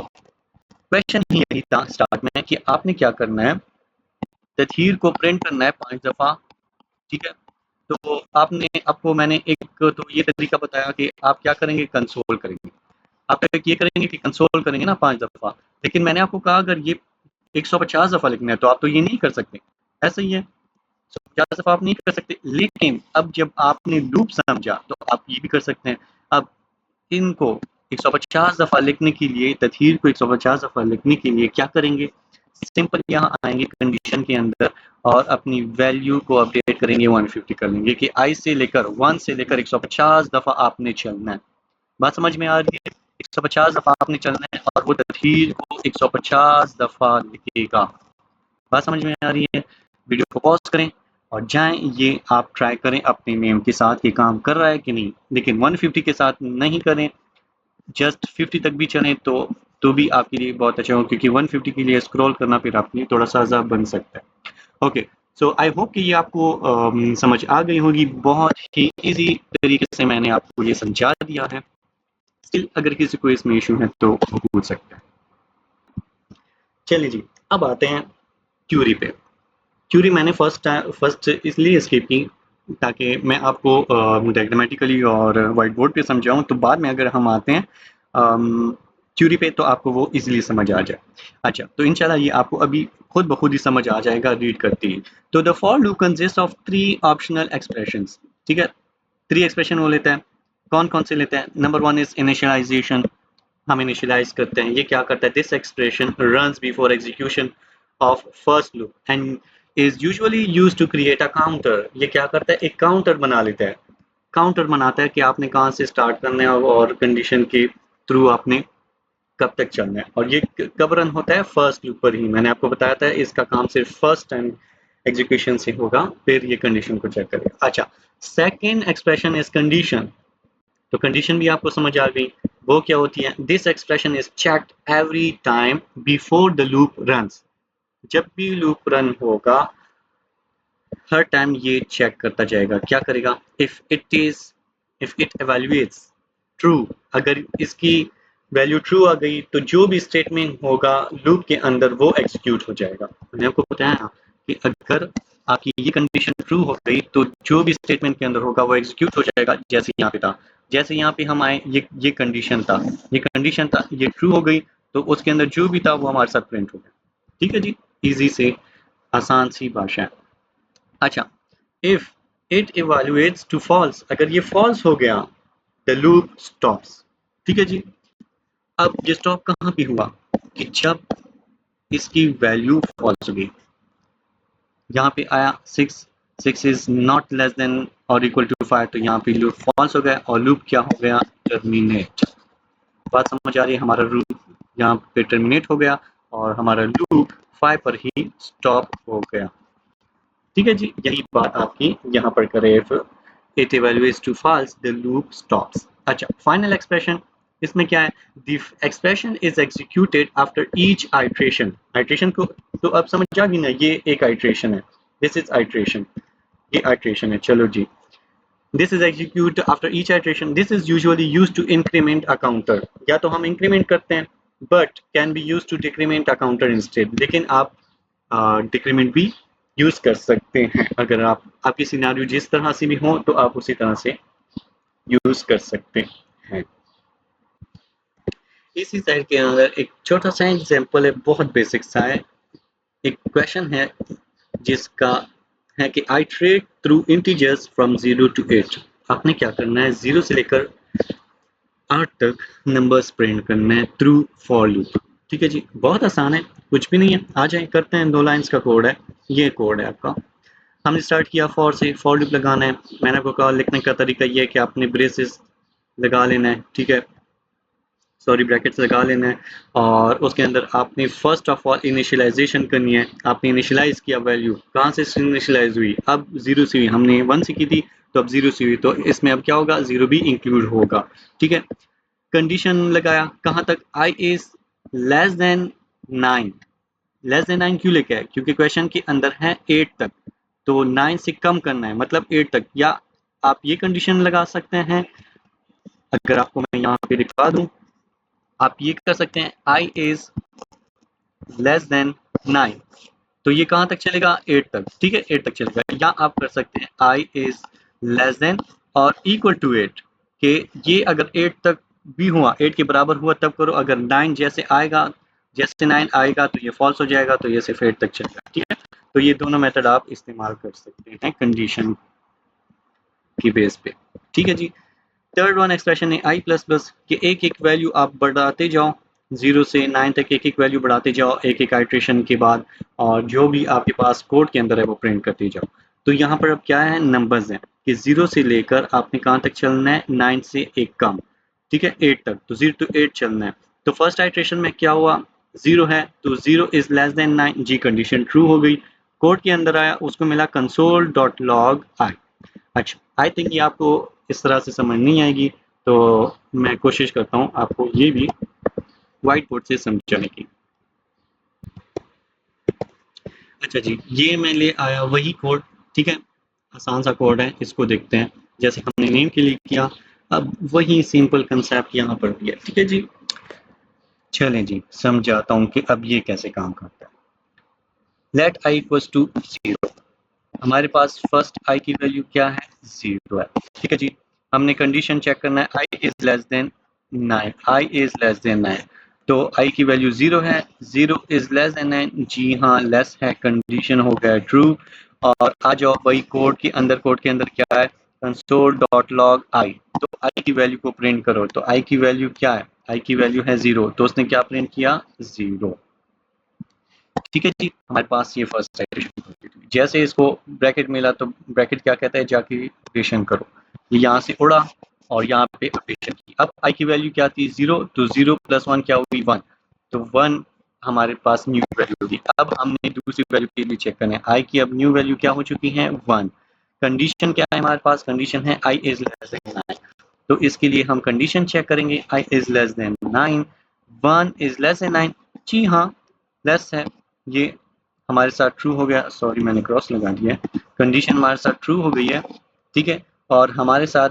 क्वेश्चन यही था स्टार्ट में कि आपने क्या करना है, तथहीर को प्रिंट करना है 5 दफ़ा, ठीक है? तो आपने आपको मैंने एक तो ये तरीका बताया कि आप क्या करेंगे, कंसोल करेंगे। आप ये करेंगे कि कंसोल करेंगे ना 5 दफ़ा, लेकिन मैंने आपको कहा अगर ये 150 दफ़ा लिखना है तो आप तो ये नहीं कर सकते, ऐसा ही है। 150 दफ़ा आप नहीं कर सकते, लेकिन अब जब आपने लूप समझा तो आप ये भी कर सकते हैं। अब इनको 150 दफ़ा लिखने के लिए, तथहीर को 150 दफ़ा लिखने के लिए क्या करेंगे, सिंपल यहाँ आएंगे कंडीशन के अंदर और अपनी वैल्यू को अपडेट करेंगे, 150 कर लेंगे कि आई से लेकर 1 से लेकर 150 दफ़ा आपने चलना है। बात समझ में आ रही है? 150 दफ़ा आपने चलना है और वो तथहीर को 150 दफ़ा लिखेगा। बात समझ में आ रही है? वीडियो को पॉज करें और जाएं, ये आप ट्राई करें अपने नेम के साथ, ये काम कर रहा है कि नहीं। लेकिन 150 के साथ नहीं करें, जस्ट 50 तक भी चलें तो भी आपके लिए बहुत अच्छा होगा, क्योंकि 150 के लिए स्क्रॉल करना फिर आपके लिए थोड़ा सा अज़ाब बन सकता है। ओके, सो आई होप कि ये आपको समझ आ गई होगी। बहुत ही इजी तरीके से मैंने आपको ये समझा दिया है। स्टिल अगर किसी को इसमें इशू है तो वो पूछ सकते हैं। चलिए जी, अब आते हैं क्यूरी पे। क्यूरी मैंने फर्स्ट इसलिए स्किप की ताकि मैं आपको डायग्रामेटिकली और वाइट बोर्ड पे समझाऊं, तो बाद में अगर हम आते हैं क्यूरी पे तो आपको वो इजीली समझ आ जाए। अच्छा, तो इंशाल्लाह ये आपको अभी खुद ब खुद ही समझ आ जाएगा रीड करते ही। तो the for loop consist of 3 optional expressions, ठीक है? 3 एक्सप्रेशन वो लेता है। कौन कौन से लेते हैं? नंबर 1 इज इनिशियलाइजेशन, हम इनिशियलाइज करते हैं। ये क्या करता है? This expression runs before execution of first loop and is usually used to create a counter. ये क्या करता है? एक काउंटर बना लेता है। काउंटर बनाता है कि आपने कहाँ से स्टार्ट करना है और कंडीशन के थ्रू आपने कब तक चलना है, और ये कब रन होता है? फर्स्ट लूप पर ही। मैंने आपको बताया था इसका काम सिर्फ फर्स्ट टाइम एग्जीक्यूशन से होगा, फिर ये कंडीशन को चेक करेगा। अच्छा, सेकेंड एक्सप्रेशन इज कंडीशन। तो कंडीशन भी आपको समझ आ गई। वो क्या होती है? This expression is checked every time before the loop runs. जब भी लूप रन होगा हर टाइम ये चेक करता जाएगा। क्या करेगा? इफ इट एवेल्युएट्स ट्रू, अगर इसकी वैल्यू ट्रू आ गई तो जो भी स्टेटमेंट होगा लूप के अंदर वो एग्जीक्यूट हो जाएगा। मैंने आपको बताया ना कि अगर आपकी ये कंडीशन ट्रू हो गई तो जो भी स्टेटमेंट के अंदर होगा वो एग्जीक्यूट हो जाएगा। जैसे यहाँ पे था, जैसे यहाँ पे हम आए, ये कंडीशन था, ये कंडीशन था, ये ट्रू हो गई तो उसके अंदर जो भी था वो हमारे साथ प्रिंट हो गया। ठीक है जी, इजी से आसान सी भाषा है। अच्छा, if it evaluates to false, अगर ये फॉल्स हो गया द लूप स्टॉप्स। ठीक है जी। अब ये स्टॉप कहाँ पे हुआ? कि जब इसकी वैल्यू फॉल्स हो गई। यहाँ पे आया 6 इज नॉट लेस देन और इक्वल टू 5, तो यहाँ पे लूप फॉल्स हो गया और लूप क्या हो गया? टर्मिनेट। बात समझ आ रही है? हमारा लूप यहाँ पे टर्मिनेट हो गया और हमारा लूप 5 पर ही स्टॉप हो गया। ठीक है जी, यही बात आपकी यहाँ पर करे। If it evaluates to false the loop stops. अच्छा, फाइनल एक्सप्रेशन इसमें क्या है? The expression is executed after each iteration. Iteration को तो अब समझ आ गई ना, ये एक आइट्रेशन है, दिस इज आइट्रेशन, ये आइट्रेशन है। चलो जी, this is execute after each iteration. This is usually used to increment a counter. या तो हम इंक्रीमेंट करते हैं, but can be used to decrement a counter instead. लेकिन आप डिक्रीमेंट भी यूज कर सकते हैं। अगर आपकी सिनेरियो जिस तरह से भी हो तो आप उसी तरह से यूज कर सकते हैं। इसी साइड के अंदर एक छोटा सा एग्जांपल है, बहुत बेसिक सा है। एक क्वेश्चन है जिसका है कि iterate through integers from 0 to 8। आपने क्या करना है? 0 से लेकर 8 तक नंबर्स प्रिंट करना है थ्रू फॉर लूप। ठीक है जी, बहुत आसान है, कुछ भी नहीं है। आ जाए करते हैं, 2 लाइंस का कोड है, ये कोड है आपका। हमने स्टार्ट किया फॉर से, फॉर लूप लगाना है। मैंने आपको कहा लिखने का तरीका ये है कि आपने ब्रेसेस लगा लेना है, ठीक है, सॉरी ब्रैकेट्स लगा लेना है और उसके अंदर आपने फर्स्ट ऑफ ऑल इनिशियलाइजेशन करनी है। आपने इनिशियलाइज किया, वैल्यू कहाँ से इनिशियलाइज हुई? अब 0 से हुई, हमने 1 से की थी तो अब 0 से हुई, तो इसमें अब क्या होगा? 0 भी इंक्लूड होगा। ठीक है, कंडीशन लगाया कहाँ तक? I is less than 9। Less than 9 क्यों लेके आए? क्योंकि क्वेश्चन के अंदर है 8 तक, तो 9 से कम करना है, मतलब 8 तक, या आप ये कंडीशन लगा सकते हैं। अगर आपको मैं यहाँ पे दिखा दूं, आप ये कर सकते हैं I is लेस देन 9, तो ये कहाँ तक चलेगा 8 तक, ठीक है 8 तक चलेगा। या आप कर सकते हैं I is लेस देन और इक्वल टू 8, कि ये अगर 8 तक भी हुआ, 8 के बराबर हुआ तब करो, अगर 9 जैसे आएगा, जैसे 9 आएगा तो ये फॉल्स हो जाएगा, तो ये सिर्फ 8 तक चलेगा, ठीक है। तो ये दोनों मेथड आप इस्तेमाल कर सकते हैं कंडीशन की बेस पे, ठीक है जी। थर्ड वन एक्सप्रेशन है आई प्लस प्लस के एक एक वैल्यू आप बढ़ाते जाओ, 0 से 9 तक एक एक वैल्यू बढ़ाते जाओ एक एक आइट्रेशन के बाद, और जो भी आपके पास कोड के अंदर है वो प्रिंट करते जाओ। तो यहाँ पर अब क्या है, नंबर्स हैं कि 0 से लेकर आपने कहाँ तक चलना है, 9 से एक कम, ठीक है 8 तक, तो 0 to 8 चलना है। तो फर्स्ट आइट्रेशन में क्या हुआ, 0 है तो 0 इज लेस देन 9, जी कंडीशन ट्रू हो गई। कोड के अंदर आया, उसको मिला कंसोल डॉट लॉग आई। अच्छा, आई थिंक ये आपको इस तरह से समझ नहीं आएगी, तो मैं कोशिश करता हूँ आपको ये भी व्हाइट बोर्ड से समझाने की। अच्छा जी, ये मैं ले आया वही कोड, ठीक है, आसान सा कोड है, इसको देखते हैं। जैसे हमने नेम के लिए किया, अब वही सिंपल कंसेप्ट यहाँ पर भी है, ठीक है जी। चलें जी, समझाता हूँ कि अब ये कैसे काम करता है। लेट आई इक्वल्स टू 0, हमारे पास फर्स्ट आई की वैल्यू क्या है, 0 है, ठीक है जी। हमने कंडीशन चेक करना है, I is less than 9, I is less than 9, तो आई की वैल्यू 0 है, 0 इज लेस देन 9, जी हाँ लेस है, कंडीशन हो गया ट्रू। और आ जाओ वही कोड के अंदर, कोड के अंदर क्या है, कंसोल डॉट लॉग आई, तो आई की वैल्यू को प्रिंट करो, तो आई की वैल्यू क्या है, आई की वैल्यू है 0, तो उसने क्या प्रिंट किया 0, ठीक है जी। हमारे पास ये फर्स्ट इटरेशन कंप्लीट हुई। जैसे इसको ब्रैकेट मिला तो ब्रैकेट क्या कहता है, जाके अपडेशन करो, ये यहाँ से उड़ा और यहाँ पे अपडेशन की। अब आई की वैल्यू क्या थी 0, तो 0 प्लस 1 क्या हुई 1, तो 1 हमारे पास न्यू वैल्यू होगी। अब हमने दूसरी वैल्यू के लिए चेक करना है, आई की अब न्यू वैल्यू क्या हो चुकी है 1। कंडीशन क्या है हमारे पास, कंडीशन है आई इज लेस देन 9, तो इसके लिए हम कंडीशन चेक करेंगे, I is less than 9, 1 is less than 9, जी हाँ लेस है, ये हमारे साथ ट्रू हो गया, सॉरी मैंने क्रॉस लगा दिया, कंडीशन हमारे साथ ट्रू हो गई है, ठीक है। और हमारे साथ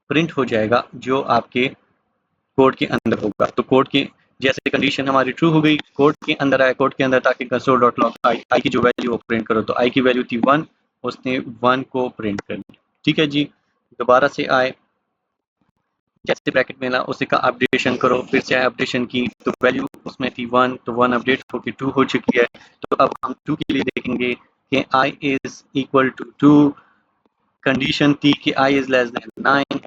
प्रिंट हो जाएगा जो आपके कोड के अंदर होगा। तो कोड के जैसे कंडीशन हमारी ट्रू हो गई, कोड के अंदर आया, कोड के अंदर ताकि कंसोल डॉट लॉग आई की जो वैल्यू वो प्रिंट करो, तो आई की वैल्यू थी 1, उसने 1 को प्रिंट कर दिया, ठीक है जी। दोबारा से आए, जैसे ब्रैकेट में ना उसी का अपडेशन करो, फिर से अपडेशन की तो वैल्यू उसमें थी 1, तो 1 अपडेट होकर 2 हो चुकी है। तो अब हम 2 के लिए देखेंगे कि i is equal to 2, condition थी कि i इज लेस देन 9,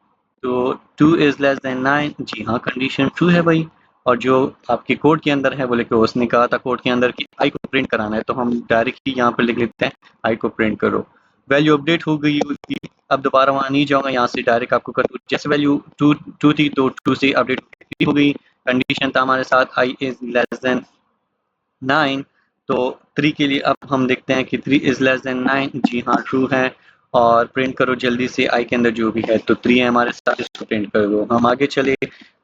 तो 2 इज लेस देन 9, जी हाँ कंडीशन ट्रू है भाई। और जो आपके कोड के अंदर है, बोले कि उसने कहा था कोड के अंदर कि i को प्रिंट कराना है, तो हम डायरेक्टली यहाँ पर लिख लेते हैं i को प्रिंट करो, वैल्यू अपडेट हो गई उसकी। अब दोबारा वहाँ नहीं जाऊँगा, यहाँ से डायरेक्ट आपको कर दूँ, जैसे वैल्यू 2 थी तो 2 से अपडेट हो गई। कंडीशन था हमारे साथ i इज लेस देन 9, तो 3 के लिए अब हम देखते हैं कि 3 इज लेस देन 9, जी हाँ ट्रू है। और प्रिंट करो जल्दी से i के अंदर जो भी है, तो 3 है हमारे साथ, इसको प्रिंट कर दो। हम आगे चले,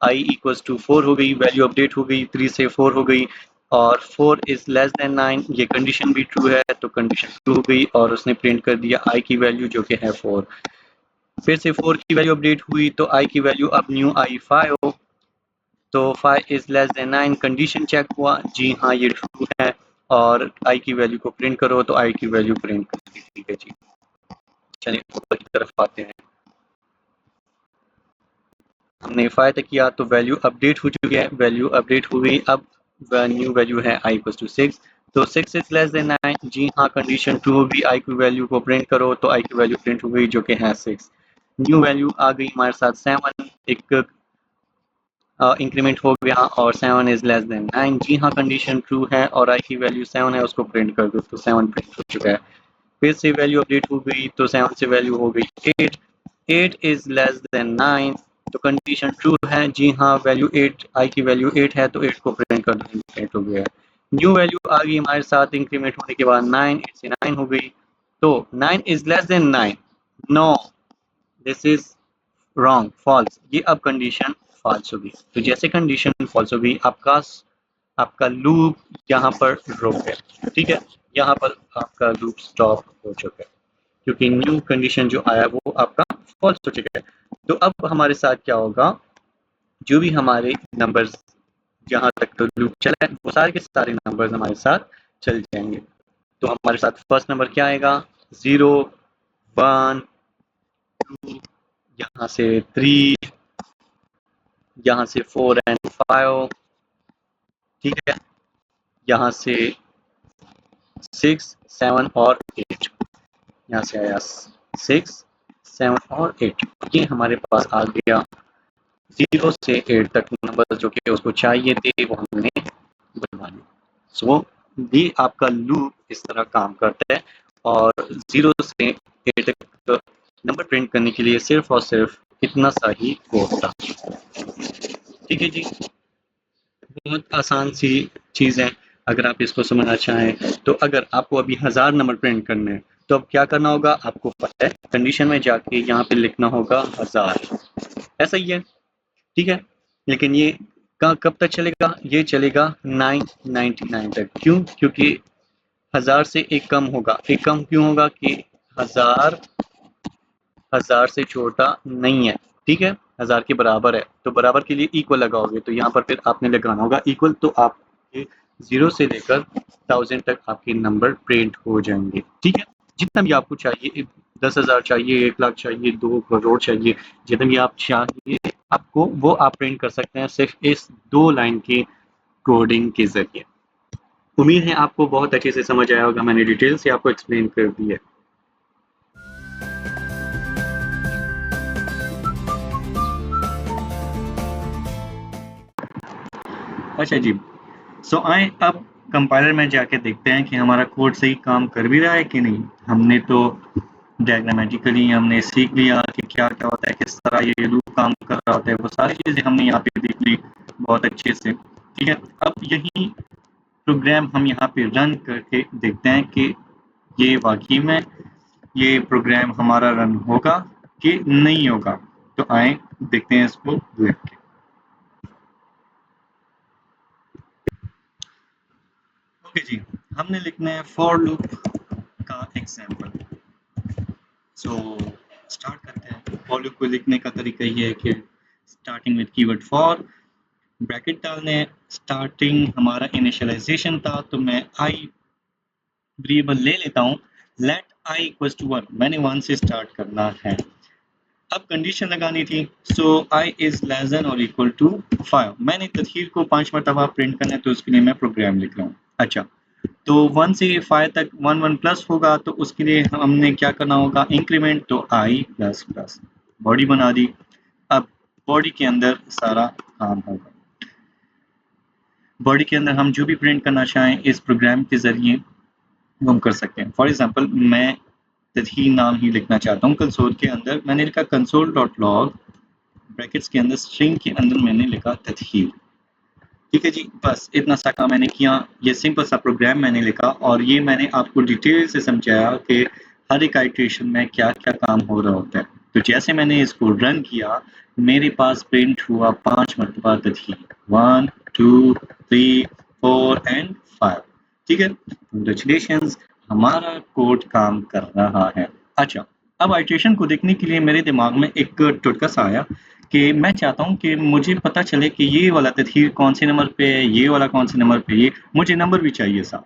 i इक्वल्स टू 4 हो गई, वैल्यू अपडेट हो गई, 3 से 4 हो गई, और 4 इज लेस देन 9, ये कंडीशन भी ट्रू है, तो कंडीशन ट्रू हो गई और उसने प्रिंट कर दिया i की वैल्यू जो कि है 4। फिर से 4 की वैल्यू अपडेट हुई, तो i की वैल्यू अब न्यू आई 5 हो, तो 5 is less than 9, condition check हुआ, जी हाँ ये ट्रू है, और i की वैल्यू को प्रिंट करो, तो i की वैल्यू प्रिंट कर दी, ठीक है जी। चलिए ऊपर की तरफ आते हैं, हमने 5 तक किया तो वैल्यू अपडेट हो चुकी है, वैल्यू अपडेट हो गई। अब न्यू वैल्यू है i इक्वल टू 6, तो 6 इज लेस देन 9, जी हाँ कंडीशन ट्रू होगी, i की वैल्यू को प्रिंट करो, तो i की वैल्यू प्रिंट हो गई जो कि है 6। न्यू वैल्यू आ गई हमारे साथ 7, एक इंक्रीमेंट हो गया, और 7 इज लेस देन 9, जी हाँ कंडीशन ट्रू है, और i की वैल्यू 7 है, उसको प्रिंट कर दो, तो 7 प्रिंट हो चुका है। फिर से वैल्यू अपडेट हो गई, तो 7 से वैल्यू हो गई 8, 8 इज लेस देन 9, तो कंडीशन ट्रू है, जी हाँ वैल्यू 8, i की वैल्यू 8 है, तो 8 को प्रिंट कर दो, प्रिंट हो गया। न्यू वैल्यू आ गई हमारे साथ इंक्रीमेंट होने के बाद 9, 8 से 9 हो गई, तो 9 is less than 9, no this is wrong, false, ये अब कंडीशन फॉल्स होगी। तो जैसे कंडीशन फॉल्स होगी, आपका लूप यहाँ पर रुक गया, ठीक है, यहाँ पर आपका लूप स्टॉप हो चुका है। क्योंकि न्यू कंडीशन जो आया वो आपका फॉल्स हो चुका है। तो अब हमारे साथ क्या होगा, जो भी हमारे नंबर्स जहाँ तक तो लूप चला है वो सारे के सारे नंबर्स हमारे साथ चल जाएंगे। तो हमारे साथ फर्स्ट नंबर क्या आएगा, 0, 1, 2, यहाँ से 3, यहाँ से 4 एंड 5, ठीक है, यहाँ से 6, 7 और 8, यहाँ से आया 6, 7 और 8। ये हमारे पास आ गया 0 से 8 तक नंबर जो कि उसको चाहिए थे वो हमने बनवा लिए। सो ये आपका लूप इस तरह काम करता है और 0 से 8 तक नंबर प्रिंट करने के लिए सिर्फ और सिर्फ इतना सा ही कोड था। ठीक है जी, बहुत आसान सी चीज़ है अगर आप इसको समझना चाहें। तो अगर आपको अभी 1000 नंबर प्रिंट करने हैं तो अब क्या करना होगा, आपको पता है कंडीशन में जाके यहाँ पे लिखना होगा 1000, ऐसा ही है, ठीक है। लेकिन ये कब तक चलेगा, ये चलेगा 999 तक। क्यों, क्योंकि 1000 से एक कम होगा। एक कम क्यों होगा कि 1000 1000 से छोटा नहीं है, ठीक है, 1000 के बराबर है। तो बराबर के लिए इक्वल लगाओगे तो यहाँ पर फिर आपने लगाना होगा इक्वल, तो आपके 0 से लेकर 1000 तक आपके नंबर प्रिंट हो जाएंगे, ठीक है। जितना भी आपको चाहिए, 10,000 चाहिए, 1 लाख चाहिए, 2 करोड़ चाहिए, जितना भी आप चाहिए आपको वो आप प्रिंट कर सकते हैं सिर्फ इस 2 लाइन के कोडिंग के जरिए। उम्मीद है आपको बहुत अच्छे से समझ आया होगा, मैंने डिटेल से आपको एक्सप्लेन कर दी है। अच्छा जी, सो आए अब कंपाइलर में जाके देखते हैं कि हमारा कोड सही काम कर भी रहा है कि नहीं। हमने तो डायग्रामेटिकली हमने सीख लिया कि क्या क्या होता है, किस तरह ये लूप काम कर रहा होता है, वो सारी चीज़ें हमने यहाँ पे देख ली बहुत अच्छे से, ठीक है। अब यही प्रोग्राम हम यहाँ पे रन करके देखते हैं कि ये वाकई में ये प्रोग्राम हमारा रन होगा कि नहीं होगा। तो आए देखते हैं इसको लिख के। ओके जी, हमने लिखना है फॉर लूप का एग्जाम्पल। सो स्टार्ट करते हैं। फॉर लूप को लिखने का तरीका ये है कि starting with keyword for, bracket डालने हैं। स्टार्टिंग हमारा इनिशियलाइजेशन था तो मैं आई वेरिएबल ले लेता हूँ। लेट आई इक्वल्स टू 1, मैंने 1 से स्टार्ट करना है। अब कंडीशन लगानी थी, सो आई इज लेस देन और इक्वल टू 5। मैंने तस्हीर को 5 मरतबा प्रिंट करना है तो उसके लिए मैं प्रोग्राम लिख रहा हूँ। अच्छा, तो 1 से 5 तक 1 1 प्लस होगा तो उसके लिए हमने क्या करना होगा, इंक्रीमेंट, तो आई प्लस प्लस बॉडी बना दी। अब बॉडी के अंदर सारा काम होगा। बॉडी के अंदर हम जो भी प्रिंट करना चाहें इस प्रोग्राम के ज़रिए हम कर सकते हैं। फॉर एग्जांपल मैं तस्हीर नाम ही लिखना चाहता हूँ। कंसोल के अंदर मैंने लिखा कंसोल डॉट लॉग, ब्रैकेट्स के अंदर स्ट्रिंग के अंदर मैंने लिखा तस्हीर। ठीक है जी, बस इतना सा काम मैंने किया। ये सिंपल सा प्रोग्राम मैंने लिखा और ये मैंने आपको डिटेल से समझाया कि हर एक आइट्रेशन में क्या क्या काम हो रहा होता है। तो जैसे मैंने इसको रन किया मेरे पास प्रिंट हुआ 5 मरतबा तस्हीर, 1 2 3 4 एंड 5। ठीक है, कंग्रेचुलेशंस, हमारा कोड काम कर रहा है। अच्छा, अब आइट्रेशन को देखने के लिए मेरे दिमाग में एक टुटका सा आया कि मैं चाहता हूँ कि मुझे पता चले कि ये वाला तस्हीर कौन से नंबर पे है, ये वाला कौन से नंबर पे है, ये मुझे नंबर भी चाहिए साहब।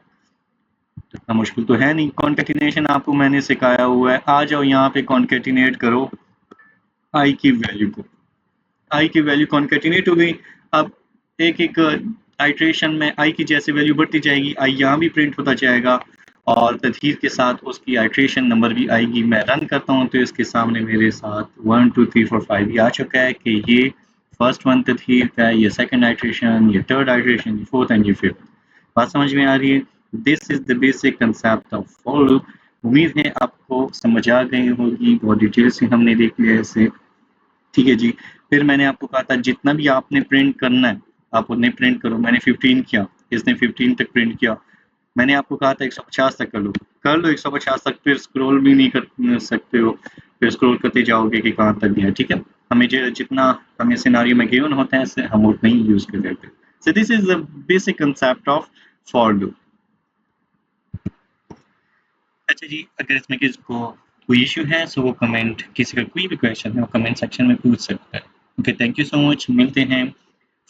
तो इतना मुश्किल तो है नहीं, कॉन्केटिनेशन आपको मैंने सिखाया हुआ है। आ जाओ यहाँ पे कॉन्केटिनेट करो आई की वैल्यू को। आई की वैल्यू कॉन्केटिनेट हो गई। अब एक एक आइट्रेशन में आई की जैसे वैल्यू बढ़ती जाएगी, आई यहाँ भी प्रिंट होता जाएगा और तस्हीर के साथ उसकी आइट्रेशन नंबर भी आएगी। मैं रन करता हूँ तो इसके सामने मेरे साथ 1 2 3 4 5 ये आ चुका है कि ये फर्स्ट वन तस्हीर का है, ये सेकंड आइट्रेशन, ये थर्ड आइट्रेशन, ये फोर्थ एंड ये फिफ्थ। बात समझ में आ रही है? This is the basic concept of for loop. उम्मीद है आपको समझ आ गई होगी, बहुत डिटेल से हमने देख लिया इसे। ठीक है जी, फिर मैंने आपको कहा था जितना भी आपने प्रिंट करना है आप उतने प्रिंट करो। मैंने 15 किया, इसने 15 तक प्रिंट किया। मैंने आपको कहा था 150 तक कर लो 150 तक, फिर स्क्रॉल भी नहीं कर सकते हो, फिर स्क्रॉल करते जाओगे कि कहाँ तक गया। ठीक है, हमें जितना हमें सिनारियो में गिवन होता है हम उतना ही यूज कर लेते हैं। So this is the basic concept of for loop. अच्छा जी, अगर इसमें किसको कोई इश्यू है सो वो कमेंट, किसी का कोई भी क्वेश्चन है वो कमेंट सेक्शन में पूछ सकता है। Okay, thank you so much. मिलते हैं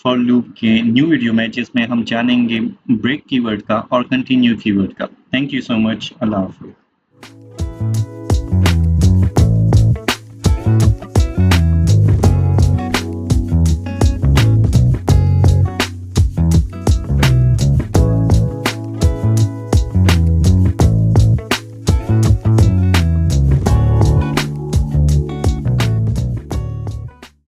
फॉर लूप के न्यू वीडियो में जिसमें हम जानेंगे ब्रेक कीवर्ड का और कंटिन्यू कीवर्ड का। Thank you so much. अल्लाह हाफिज़।